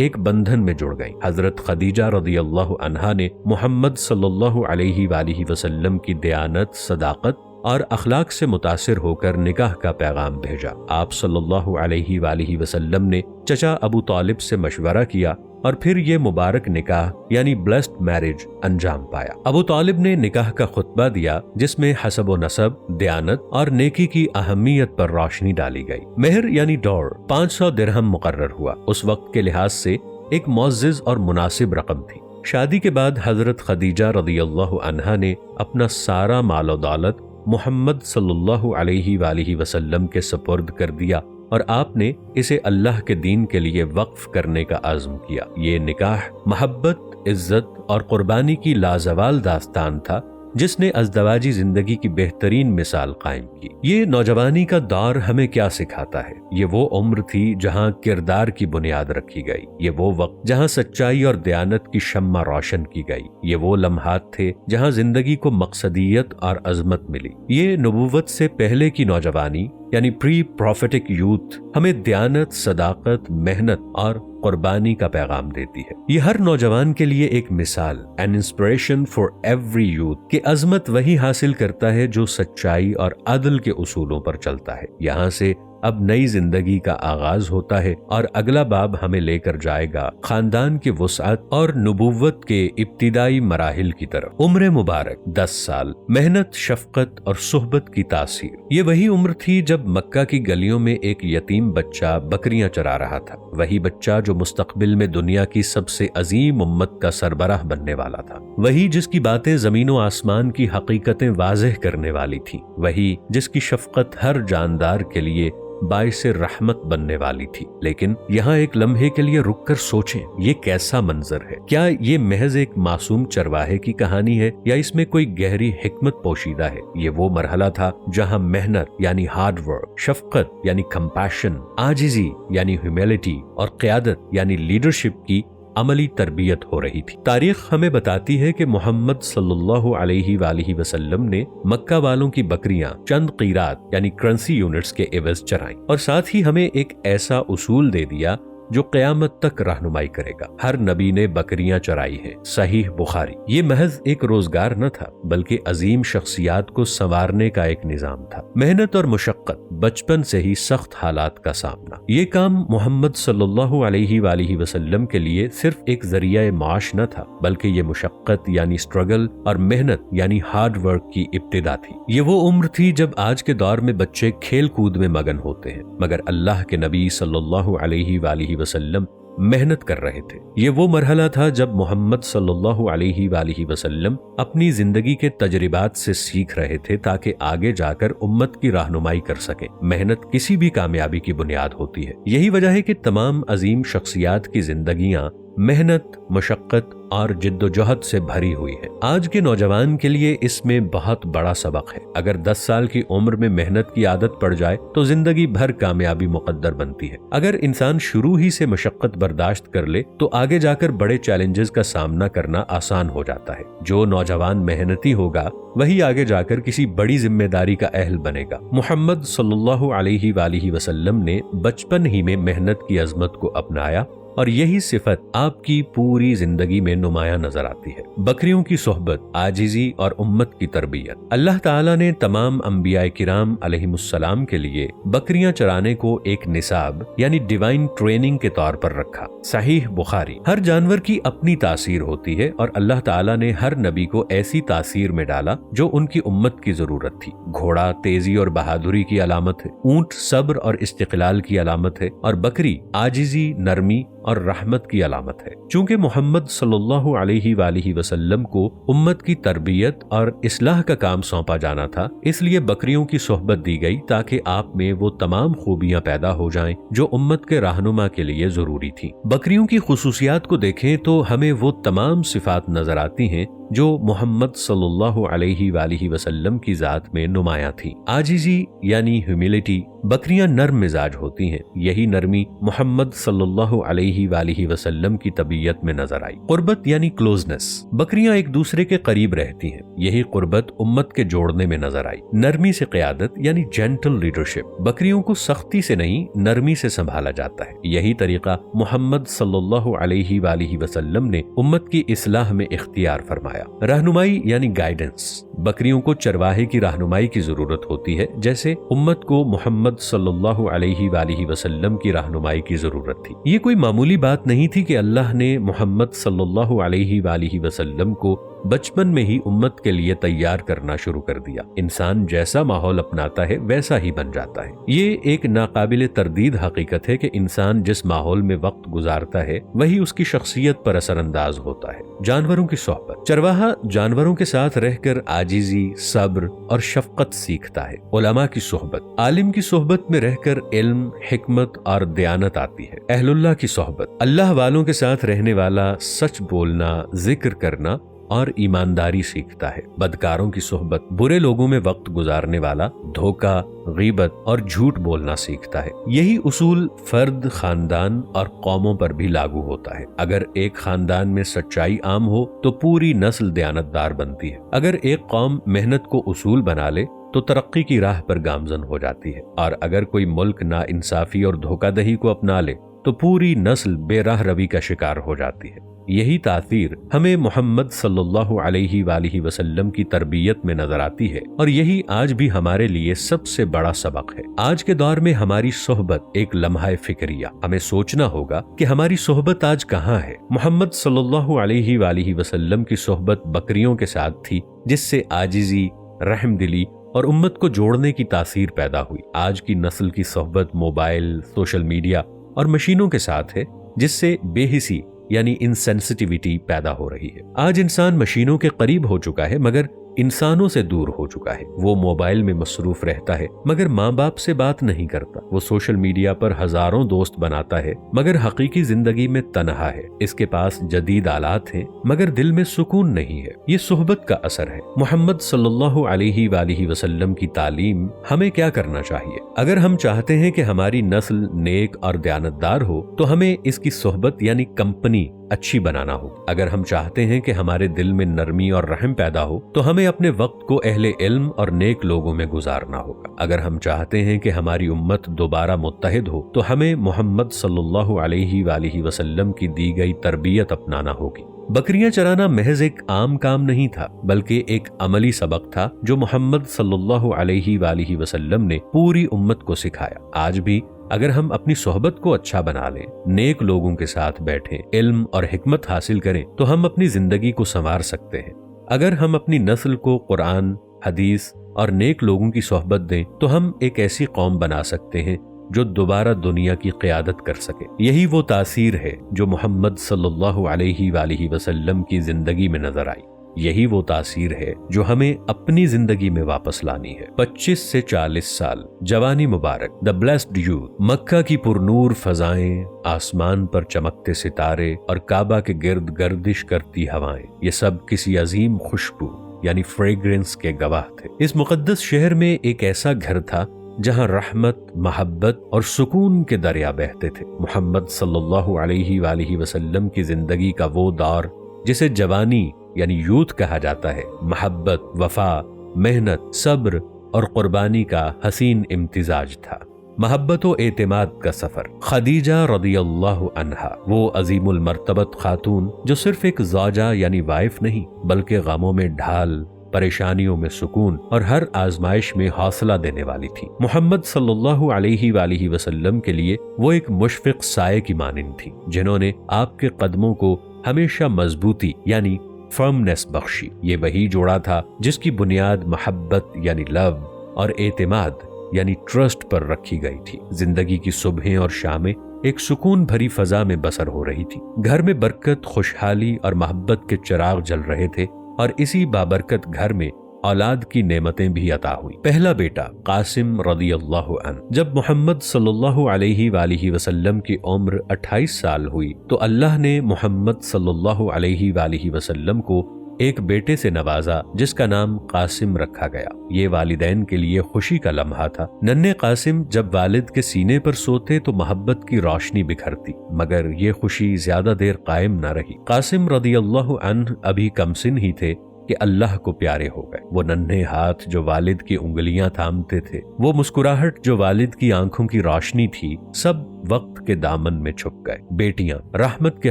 ایک بندھن میں جڑ گئیں۔ حضرت خدیجہ رضی اللہ عنہا نے محمد صلی اللہ علیہ وآلہ وسلم کی دیانت، صداقت اور اخلاق سے متاثر ہو کر نکاح کا پیغام بھیجا۔ آپ صلی اللہ علیہ وآلہ وسلم نے چچا ابو طالب سے مشورہ کیا اور پھر یہ مبارک نکاح یعنی بلیسڈ میرج انجام پایا۔ ابو طالب نے نکاح کا خطبہ دیا جس میں حسب و نسب، دیانت اور نیکی کی اہمیت پر روشنی ڈالی گئی۔ مہر یعنی ڈور 500 درہم مقرر ہوا، اس وقت کے لحاظ سے ایک معزز اور مناسب رقم تھی۔ شادی کے بعد حضرت خدیجہ رضی اللہ عنہا نے اپنا سارا مال و دولت محمد صلی اللہ علیہ وآلہ وسلم کے سپرد کر دیا اور آپ نے اسے اللہ کے دین کے لیے وقف کرنے کا عزم کیا۔ یہ نکاح محبت، عزت اور قربانی کی لازوال داستان تھا جس نے ازدواجی زندگی کی بہترین مثال قائم کی۔ یہ نوجوانی کا دور ہمیں کیا سکھاتا ہے؟ یہ وہ عمر تھی جہاں کردار کی بنیاد رکھی گئی، یہ وہ وقت جہاں سچائی اور دیانت کی شمع روشن کی گئی، یہ وہ لمحات تھے جہاں زندگی کو مقصدیت اور عظمت ملی۔ یہ نبوت سے پہلے کی نوجوانی یعنی پری پروفیٹک یوتھ ہمیں دیانت، صداقت، محنت اور قربانی کا پیغام دیتی ہے۔ یہ ہر نوجوان کے لیے ایک مثال، an inspiration for every youth کہ عظمت وہی حاصل کرتا ہے جو سچائی اور عدل کے اصولوں پر چلتا ہے۔ یہاں سے اب نئی زندگی کا آغاز ہوتا ہے اور اگلا باب ہمیں لے کر جائے گا خاندان کی وسعت اور نبوت کے ابتدائی مراحل کی طرف۔ عمر مبارک 10 سال، محنت، شفقت اور صحبت کی تاثیر۔ یہ وہی عمر تھی جب مکہ کی گلیوں میں ایک یتیم بچہ بکریاں چرا رہا تھا، وہی بچہ جو مستقبل میں دنیا کی سب سے عظیم امت کا سربراہ بننے والا تھا، وہی جس کی باتیں زمین و آسمان کی حقیقتیں واضح کرنے والی تھیں، وہی جس کی شفقت ہر جاندار کے لیے باعث رحمت بننے والی تھی۔ لیکن یہاں ایک لمحے کے لیے رک کر سوچیں، یہ کیسا منظر ہے؟ کیا یہ محض ایک معصوم چرواہے کی کہانی ہے یا اس میں کوئی گہری حکمت پوشیدہ ہے؟ یہ وہ مرحلہ تھا جہاں محنت یعنی ہارڈ ورک، شفقت یعنی کمپیشن، عاجزی یعنی ہیوملٹی اور قیادت یعنی لیڈرشپ کی عملی تربیت ہو رہی تھی۔ تاریخ ہمیں بتاتی ہے کہ محمد صلی اللہ علیہ وآلہ وسلم نے مکہ والوں کی بکریاں چند قیرات یعنی کرنسی یونٹس کے عوض چرائیں، اور ساتھ ہی ہمیں ایک ایسا اصول دے دیا جو قیامت تک رہنمائی کرے گا۔ ہر نبی نے بکریاں چرائی ہیں، صحیح بخاری۔ یہ محض ایک روزگار نہ تھا بلکہ عظیم شخصیات کو سنوارنے کا ایک نظام تھا۔ محنت اور مشقت، بچپن سے ہی سخت حالات کا سامنا، یہ کام محمد صلی اللہ علیہ وآلہ وسلم کے لیے صرف ایک ذریعہ معاش نہ تھا بلکہ یہ مشقت یعنی اسٹرگل اور محنت یعنی ہارڈ ورک کی ابتدا تھی۔ یہ وہ عمر تھی جب آج کے دور میں بچے کھیل کود میں مگن ہوتے ہیں، مگر اللہ کے نبی صلی اللہ علیہ وآلہ وسلم محنت کر رہے تھے۔ یہ وہ مرحلہ تھا جب محمد صلی اللہ علیہ وآلہ وسلم اپنی زندگی کے تجربات سے سیکھ رہے تھے تاکہ آگے جا کر امت کی رہنمائی کر سکیں۔ محنت کسی بھی کامیابی کی بنیاد ہوتی ہے۔ یہی وجہ ہے کہ تمام عظیم شخصیات کی زندگیاں محنت، مشقت اور جد و جہد سے بھری ہوئی ہے۔ آج کے نوجوان کے لیے اس میں بہت بڑا سبق ہے۔ اگر 10 سال کی عمر میں محنت کی عادت پڑ جائے تو زندگی بھر کامیابی مقدر بنتی ہے۔ اگر انسان شروع ہی سے مشقت برداشت کر لے تو آگے جا کر بڑے چیلنجز کا سامنا کرنا آسان ہو جاتا ہے۔ جو نوجوان محنتی ہوگا وہی آگے جا کر کسی بڑی ذمہ داری کا اہل بنے گا۔ محمد صلی اللہ علیہ وآلہ وسلم نے بچپن ہی میں محنت کی عظمت کو اپنایا اور یہی صفت آپ کی پوری زندگی میں نمایاں نظر آتی ہے۔ بکریوں کی صحبت، عاجزی اور امت کی تربیت۔ اللہ تعالیٰ نے تمام انبیاء کرام علیہم السلام کے لیے بکریاں چرانے کو ایک نصاب یعنی ڈیوائن ٹریننگ کے طور پر رکھا۔ صحیح بخاری۔ ہر جانور کی اپنی تاثیر ہوتی ہے اور اللہ تعالیٰ نے ہر نبی کو ایسی تاثیر میں ڈالا جو ان کی امت کی ضرورت تھی۔ گھوڑا تیزی اور بہادری کی علامت ہے، اونٹ صبر اور استقلال کی علامت ہے، اور بکری عاجزی، نرمی اور رحمت کی علامت ہے۔ چونکہ محمد صلی اللہ علیہ وآلہ وسلم کو امت کی تربیت اور اصلاح کا کام سونپا جانا تھا، اس لیے بکریوں کی صحبت دی گئی تاکہ آپ میں وہ تمام خوبیاں پیدا ہو جائیں جو امت کے رہنما کے لیے ضروری تھیں۔ بکریوں کی خصوصیات کو دیکھیں تو ہمیں وہ تمام صفات نظر آتی ہیں جو محمد صلی اللہ علیہ وآلہ وسلم کی ذات میں نمایاں تھی۔ عاجزی یعنی ہیوملٹی، بکریاں نرم مزاج ہوتی ہیں، یہی نرمی محمد صلی اللہ علیہ وآلہ وسلم کی طبیعت میں نظر آئی۔ قربت یعنی کلوزنس، بکریاں ایک دوسرے کے قریب رہتی ہیں، یہی قربت امت کے جوڑنے میں نظر آئی۔ نرمی سے قیادت یعنی جینٹل لیڈرشپ، بکریوں کو سختی سے نہیں نرمی سے سنبھالا جاتا ہے، یہی طریقہ محمد صلی اللہ علیہ وآلہ وسلم نے امت کی اصلاح میں اختیار فرمایا۔ رہنمائی یعنی گائیڈنس، بکریوں کو چرواہے کی رہنمائی کی ضرورت ہوتی ہے، جیسے امت کو محمد صلی اللہ علیہ وآلہ وسلم کی رہنمائی کی ضرورت تھی۔ یہ کوئی معمولی بات نہیں تھی کہ اللہ نے محمد صلی اللہ علیہ وآلہ وسلم کو بچپن میں ہی امت کے لیے تیار کرنا شروع کر دیا۔ انسان جیسا ماحول اپناتا ہے ویسا ہی بن جاتا ہے۔ یہ ایک ناقابل تردید حقیقت ہے کہ انسان جس ماحول میں وقت گزارتا ہے وہی اس کی شخصیت پر اثر انداز ہوتا ہے۔ جانوروں کی صحبت، چرواہا جانوروں کے ساتھ رہ کر عاجزی، صبر اور شفقت سیکھتا ہے۔ علماء کی صحبت، عالم کی صحبت میں رہ کر علم، حکمت اور دیانت آتی ہے۔ اہل اللہ کی صحبت، اللہ والوں کے ساتھ رہنے والا سچ بولنا، ذکر کرنا اور ایمانداری سیکھتا ہے۔ بدکاروں کی صحبت، برے لوگوں میں وقت گزارنے والا دھوکہ، غیبت اور جھوٹ بولنا سیکھتا ہے۔ یہی اصول فرد، خاندان اور قوموں پر بھی لاگو ہوتا ہے۔ اگر ایک خاندان میں سچائی عام ہو تو پوری نسل دیانتدار بنتی ہے۔ اگر ایک قوم محنت کو اصول بنا لے تو ترقی کی راہ پر گامزن ہو جاتی ہے، اور اگر کوئی ملک ناانصافی اور دھوکہ دہی کو اپنا لے تو پوری نسل بے راہ روی کا شکار ہو جاتی ہے۔ یہی تاثیر ہمیں محمد صلی اللہ علیہ وآلہ وسلم کی تربیت میں نظر آتی ہے، اور یہی آج بھی ہمارے لیے سب سے بڑا سبق ہے۔ آج کے دور میں ہماری صحبت ایک لمحہ فکریہ، ہمیں سوچنا ہوگا کہ ہماری صحبت آج کہاں ہے۔ محمد صلی اللہ علیہ وآلہ وسلم کی صحبت بکریوں کے ساتھ تھی، جس سے عاجزی، رحم دلی اور امت کو جوڑنے کی تاثیر پیدا ہوئی۔ آج کی نسل کی صحبت موبائل، سوشل میڈیا اور مشینوں کے ساتھ ہے، جس سے بے حسی یعنی انسینسٹیوٹی پیدا ہو رہی ہے۔ آج انسان مشینوں کے قریب ہو چکا ہے مگر انسانوں سے دور ہو چکا ہے۔ وہ موبائل میں مصروف رہتا ہے مگر ماں باپ سے بات نہیں کرتا۔ وہ سوشل میڈیا پر ہزاروں دوست بناتا ہے مگر حقیقی زندگی میں تنہا ہے۔ اس کے پاس جدید آلات ہیں مگر دل میں سکون نہیں ہے۔ یہ صحبت کا اثر ہے۔ محمد صلی اللہ علیہ وآلہ وسلم کی تعلیم ہمیں کیا کرنا چاہیے؟ اگر ہم چاہتے ہیں کہ ہماری نسل نیک اور دیانتدار ہو تو ہمیں اس کی صحبت یعنی کمپنی اچھی بنانا ہو۔ اگر ہم چاہتے ہیں کہ ہمارے دل میں نرمی اور رحم پیدا ہو تو ہمیں اپنے وقت کو اہل علم اور نیک لوگوں میں گزارنا ہوگا۔ اگر ہم چاہتے ہیں کہ ہماری امت دوبارہ متحد ہو تو ہمیں محمد صلی اللہ علیہ وآلہ وسلم کی دی گئی تربیت اپنانا ہوگی۔ بکریاں چرانا محض ایک عام کام نہیں تھا بلکہ ایک عملی سبق تھا جو محمد صلی اللہ علیہ وآلہ وسلم نے پوری امت کو سکھایا۔ آج بھی اگر ہم اپنی صحبت کو اچھا بنا لیں، نیک لوگوں کے ساتھ بیٹھیں، علم اور حکمت حاصل کریں تو ہم اپنی زندگی کو سنوار سکتے ہیں۔ اگر ہم اپنی نسل کو قرآن، حدیث اور نیک لوگوں کی صحبت دیں تو ہم ایک ایسی قوم بنا سکتے ہیں جو دوبارہ دنیا کی قیادت کر سکے۔ یہی وہ تاثیر ہے جو محمد صلی اللہ علیہ وآلہ وسلم کی زندگی میں نظر آئی۔ یہی وہ تاثیر ہے جو ہمیں اپنی زندگی میں واپس لانی ہے۔ 25 سے 40 سال، جوانی مبارک، دا بلیسڈ یوتھ، مکہ کی پرنور فضائیں، آسمان پر چمکتے ستارے اور کعبہ کے گرد گردش کرتی ہوائیں، یہ سب کسی عظیم خوشبو یعنی فریگرنس کے گواہ تھے۔ اس مقدس شہر میں ایک ایسا گھر تھا جہاں رحمت، محبت اور سکون کے دریا بہتے تھے۔ محمد صلی اللہ علیہ وآلہ وسلم کی زندگی کا وہ دور جسے جوانی یعنی یوتھ کہا جاتا ہے، محبت، وفا، محنت، صبر اور قربانی کا حسین امتزاج تھا۔ محبت و اعتماد کا سفر۔ خدیجہ رضی اللہ عنہا، وہ عظیم المرتبت خاتون جو صرف ایک زوجہ یعنی وائف نہیں بلکہ غموں میں ڈھال، پریشانیوں میں سکون اور ہر آزمائش میں حوصلہ دینے والی تھی۔ محمد صلی اللہ علیہ وآلہ وسلم کے لیے وہ ایک مشفق سائے کی مانند تھی، جنہوں نے آپ کے قدموں کو ہمیشہ مضبوطی یعنی فرمنس بخشی۔ یہ وہی جوڑا تھا جس کی بنیاد محبت یعنی لو اور اعتماد یعنی ٹرسٹ پر رکھی گئی تھی۔ زندگی کی صبحیں اور شامیں ایک سکون بھری فضا میں بسر ہو رہی تھی۔ گھر میں برکت، خوشحالی اور محبت کے چراغ جل رہے تھے، اور اسی بابرکت گھر میں اولاد کی نعمتیں بھی عطا ہوئی۔ پہلا بیٹا قاسم رضی اللہ عنہ۔ جب محمد صلی اللہ علیہ وآلہ وسلم کی عمر 28 سال ہوئی تو اللہ نے محمد صلی اللہ علیہ وآلہ وسلم کو ایک بیٹے سے نوازا جس کا نام قاسم رکھا گیا۔ یہ والدین کے لیے خوشی کا لمحہ تھا۔ ننھے قاسم جب والد کے سینے پر سوتے تو محبت کی روشنی بکھرتی، مگر یہ خوشی زیادہ دیر قائم نہ رہی۔ قاسم رضی اللہ عنہ ابھی کم سن ہی تھے کہ اللہ کو پیارے ہو گئے۔ وہ ننھے ہاتھ جو والد کی انگلیاں تھامتے تھے، وہ مسکراہٹ جو والد کی آنکھوں کی روشنی تھی، سب وقت کے دامن میں چھپ گئے۔ بیٹیاں رحمت کے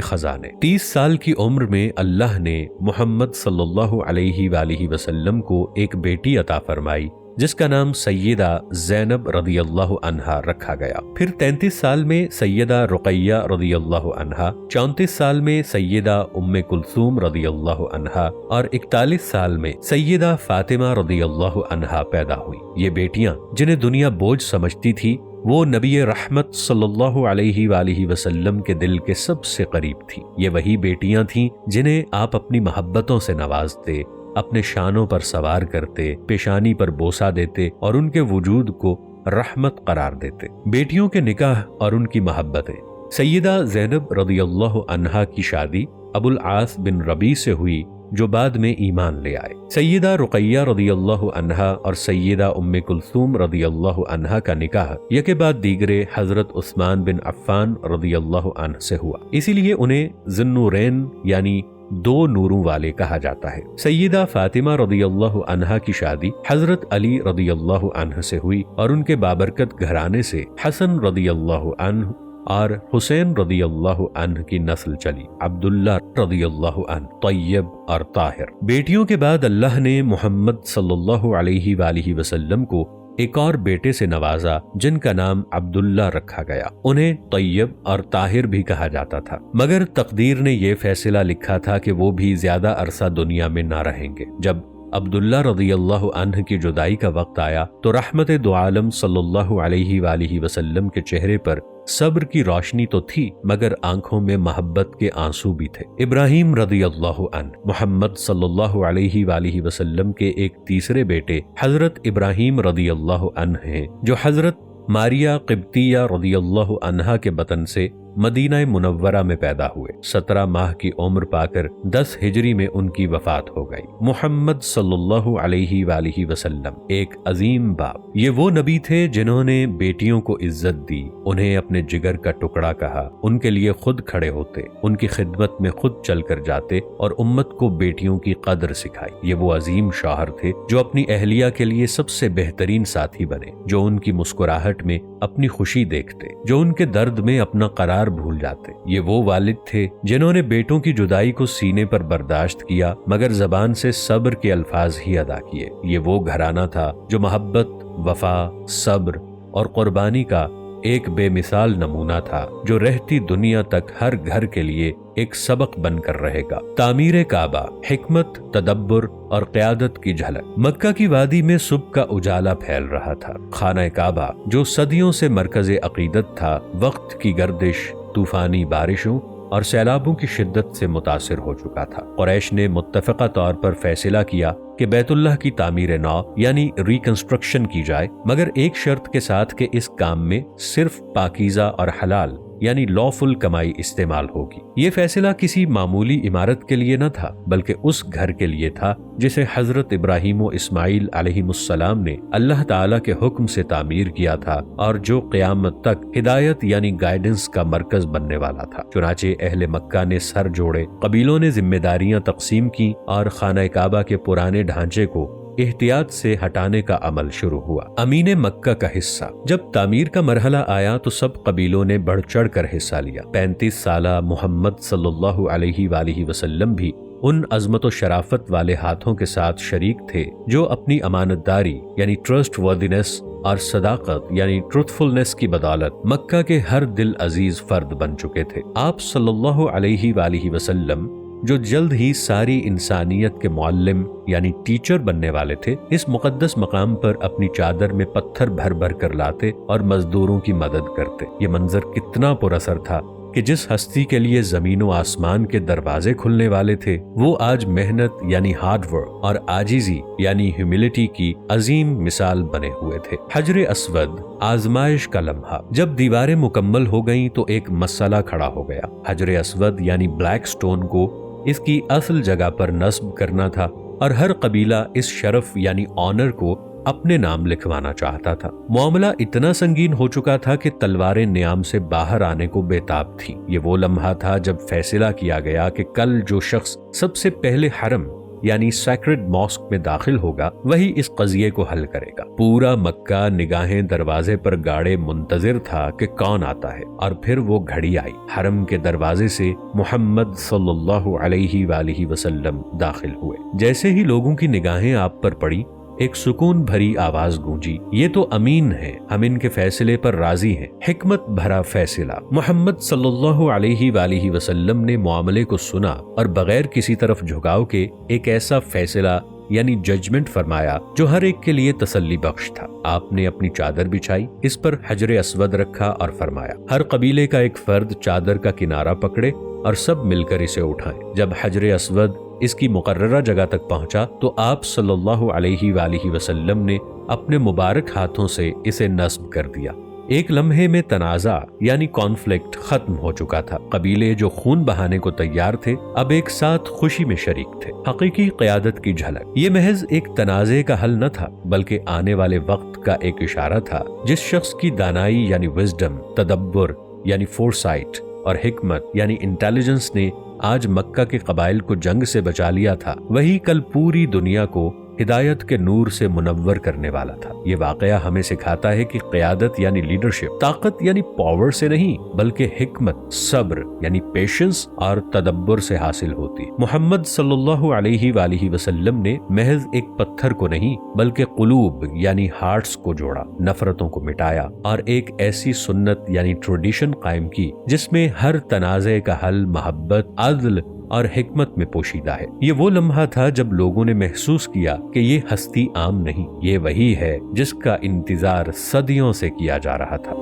خزانے۔ 30 سال کی عمر میں اللہ نے محمد صلی اللہ علیہ وآلہ وسلم کو ایک بیٹی عطا فرمائی جس کا نام سیدہ زینب رضی اللہ عنہا رکھا گیا۔ پھر 33 سال میں سیدہ رقیہ رضی اللہ عنہا، 34 سال میں سیدہ ام کلثوم رضی اللہ عنہا اور 41 سال میں سیدہ فاطمہ رضی اللہ عنہا پیدا ہوئی۔ یہ بیٹیاں جنہیں دنیا بوجھ سمجھتی تھی، وہ نبی رحمت صلی اللہ علیہ وآلہ وسلم کے دل کے سب سے قریب تھی۔ یہ وہی بیٹیاں تھیں جنہیں آپ اپنی محبتوں سے نوازتے، اپنے شانوں پر سوار کرتے، پیشانی پر بوسہ دیتے اور ان کے وجود کو رحمت قرار دیتے۔ بیٹیوں کے نکاح اور ان کی محبتیں۔ سیدہ زینب رضی اللہ عنہا کی شادی ابو العاص بن ربیع سے ہوئی جو بعد میں ایمان لے آئے۔ سیدہ رقیہ رضی اللہ عنہا اور سیدہ ام کلثوم رضی اللہ عنہا کا نکاح یکے بعد دیگرے حضرت عثمان بن عفان رضی اللہ عنہ سے ہوا، اسی لیے انہیں ذی النورین یعنی 2 نوروں والے کہا جاتا ہے۔ سیدہ فاطمہ رضی اللہ عنہا کی شادی حضرت علی رضی اللہ عنہ سے ہوئی اور ان کے بابرکت گھرانے سے حسن رضی اللہ عنہ اور حسین رضی اللہ عنہ کی نسل چلی، عبداللہ رضی اللہ عنہ، طیب اور طاہر۔ بیٹیوں کے بعد اللہ نے محمد صلی اللہ علیہ وآلہ وسلم کو ایک اور بیٹے سے نوازا جن کا نام عبداللہ رکھا گیا۔ انہیں طیب اور طاہر بھی کہا جاتا تھا، مگر تقدیر نے یہ فیصلہ لکھا تھا کہ وہ بھی زیادہ عرصہ دنیا میں نہ رہیں گے۔ جب عبداللہ رضی اللہ عنہ کی جدائی کا وقت آیا تو رحمت دو عالم صلی اللہ علیہ وآلہ وسلم کے چہرے پر صبر کی روشنی تو تھی، مگر آنکھوں میں محبت کے آنسو بھی تھے۔ ابراہیم رضی اللہ عنہ محمد صلی اللہ علیہ وآلہ وسلم کے ایک تیسرے بیٹے حضرت ابراہیم رضی اللہ عنہ ہیں، جو حضرت ماریہ قبطیہ رضی اللہ عنہا کے بطن سے مدینہ منورہ میں پیدا ہوئے۔ 17 ماہ کی عمر پا کر 10 ہجری میں ان کی وفات ہو گئی۔ محمد صلی اللہ علیہ وآلہ وسلم ایک عظیم باپ۔ یہ وہ نبی تھے جنہوں نے بیٹیوں کو عزت دی، انہیں اپنے جگر کا ٹکڑا کہا، ان کے لیے خود کھڑے ہوتے، ان کی خدمت میں خود چل کر جاتے اور امت کو بیٹیوں کی قدر سکھائی۔ یہ وہ عظیم شوہر تھے جو اپنی اہلیہ کے لیے سب سے بہترین ساتھی بنے، جو ان کی مسکراہٹ میں اپنی خوشی دیکھتے، جو ان کے درد میں اپنا قرار بھول جاتے۔ یہ وہ والد تھے جنہوں نے بیٹوں کی جدائی کو سینے پر برداشت کیا، مگر زبان سے صبر کے الفاظ ہی ادا کیے۔ یہ وہ گھرانہ تھا جو محبت، وفا، صبر اور قربانی کا ایک بے مثال نمونہ تھا، جو رہتی دنیا تک ہر گھر کے لیے ایک سبق بن کر رہے گا۔ تعمیر کعبہ، حکمت، تدبر اور قیادت کی جھلک۔ مکہ کی وادی میں صبح کا اجالا پھیل رہا تھا۔ خانہ کعبہ جو صدیوں سے مرکز عقیدت تھا، وقت کی گردش، طوفانی بارشوں اور سیلابوں کی شدت سے متاثر ہو چکا تھا۔ قریش نے متفقہ طور پر فیصلہ کیا کہ بیت اللہ کی تعمیر نو یعنی ریکنسٹرکشن کی جائے، مگر ایک شرط کے ساتھ کہ اس کام میں صرف پاکیزہ اور حلال یعنی لافل کمائی استعمال ہوگی۔ یہ فیصلہ کسی معمولی عمارت کے لیے نہ تھا، بلکہ اس گھر کے لیے تھا جسے حضرت ابراہیم و اسماعیل علیہ السلام نے اللہ تعالیٰ کے حکم سے تعمیر کیا تھا اور جو قیامت تک ہدایت یعنی گائیڈنس کا مرکز بننے والا تھا۔ چنانچہ اہل مکہ نے سر جوڑے، قبیلوں نے ذمہ داریاں تقسیم کی اور خانہ کعبہ کے پرانے ڈھانچے کو احتیاط سے ہٹانے کا عمل شروع ہوا۔ امین مکہ کا حصہ۔ جب تعمیر کا مرحلہ آیا تو سب قبیلوں نے بڑھ چڑھ کر حصہ لیا۔ 35 سالہ محمد صلی اللہ علیہ وآلہ وسلم بھی ان عظمت و شرافت والے ہاتھوں کے ساتھ شریک تھے جو اپنی امانت داری یعنی ٹرسٹ وردینس اور صداقت یعنی ٹروتھفلنس کی بدولت مکہ کے ہر دل عزیز فرد بن چکے تھے۔ آپ صلی اللہ علیہ وآلہ وسلم جو جلد ہی ساری انسانیت کے معلم یعنی ٹیچر بننے والے تھے، اس مقدس مقام پر اپنی چادر میں پتھر بھر بھر کر لاتے اور مزدوروں کی مدد کرتے۔ یہ منظر کتنا پر اثر تھا کہ جس ہستی کے لیے زمین و آسمان کے دروازے کھلنے والے تھے، وہ آج محنت یعنی ہارڈ ورک اور عاجزی یعنی ہیوملٹی کی عظیم مثال بنے ہوئے تھے۔ حجر اسود، آزمائش کا لمحہ۔ جب دیواریں مکمل ہو گئیں تو ایک مسئلہ کھڑا ہو گیا۔ حجر اسود یعنی بلیک سٹون کو اس کی اصل جگہ پر نصب کرنا تھا اور ہر قبیلہ اس شرف یعنی آنر کو اپنے نام لکھوانا چاہتا تھا۔ معاملہ اتنا سنگین ہو چکا تھا کہ تلواریں نیام سے باہر آنے کو بےتاب تھیں۔ یہ وہ لمحہ تھا جب فیصلہ کیا گیا کہ کل جو شخص سب سے پہلے حرم یعنی سیکرڈ ماسک میں داخل ہوگا وہی اس قضیے کو حل کرے گا۔ پورا مکہ نگاہیں دروازے پر گاڑے منتظر تھا کہ کون آتا ہے، اور پھر وہ گھڑی آئی۔ حرم کے دروازے سے محمد صلی اللہ علیہ وآلہ وسلم داخل ہوئے۔ جیسے ہی لوگوں کی نگاہیں آپ پر پڑی، ایک سکون بھری آواز گونجی، یہ تو امین ہے، ہم ان کے فیصلے پر راضی ہیں۔ حکمت بھرا فیصلہ۔ محمد صلی اللہ علیہ وآلہ وسلم نے معاملے کو سنا اور بغیر کسی طرف جھکاؤ کے ایک ایسا فیصلہ یعنی ججمنٹ فرمایا جو ہر ایک کے لیے تسلی بخش تھا۔ آپ نے اپنی چادر بچھائی، اس پر حجر اسود رکھا اور فرمایا، ہر قبیلے کا ایک فرد چادر کا کنارہ پکڑے اور سب مل کر اسے اٹھائیں۔ جب حجر اسود اس کی مقررہ جگہ تک پہنچا تو آپ صلی اللہ علیہ وآلہ وسلم نے اپنے مبارک ہاتھوں سے اسے نصب کر دیا۔ ایک لمحے میں تنازع یعنی کانفلکٹ ختم ہو چکا تھا۔ قبیلے جو خون بہانے کو تیار تھے اب ایک ساتھ خوشی میں شریک تھے۔ حقیقی قیادت کی جھلک۔ یہ محض ایک تنازع کا حل نہ تھا بلکہ آنے والے وقت کا ایک اشارہ تھا۔ جس شخص کی دانائی یعنی وزڈم، تدبر یعنی فورسائٹ اور حکمت یعنی انٹیلیجنس نے آج مکہ کے قبائل کو جنگ سے بچا لیا تھا، وہی کل پوری دنیا کو ہدایت کے نور سے منور کرنے والا تھا۔ یہ واقعہ ہمیں سکھاتا ہے کہ قیادت یعنی لیڈرشپ طاقت یعنی پاور سے نہیں بلکہ حکمت، صبر یعنی پیشنس اور تدبر سے حاصل ہوتی۔ محمد صلی اللہ علیہ وآلہ وسلم نے محض ایک پتھر کو نہیں بلکہ قلوب یعنی ہارٹس کو جوڑا، نفرتوں کو مٹایا اور ایک ایسی سنت یعنی ٹریڈیشن قائم کی جس میں ہر تنازع کا حل محبت، عدل اور حکمت میں پوشیدہ ہے۔ یہ وہ لمحہ تھا جب لوگوں نے محسوس کیا کہ یہ ہستی عام نہیں، یہ وہی ہے جس کا انتظار صدیوں سے کیا جا رہا تھا۔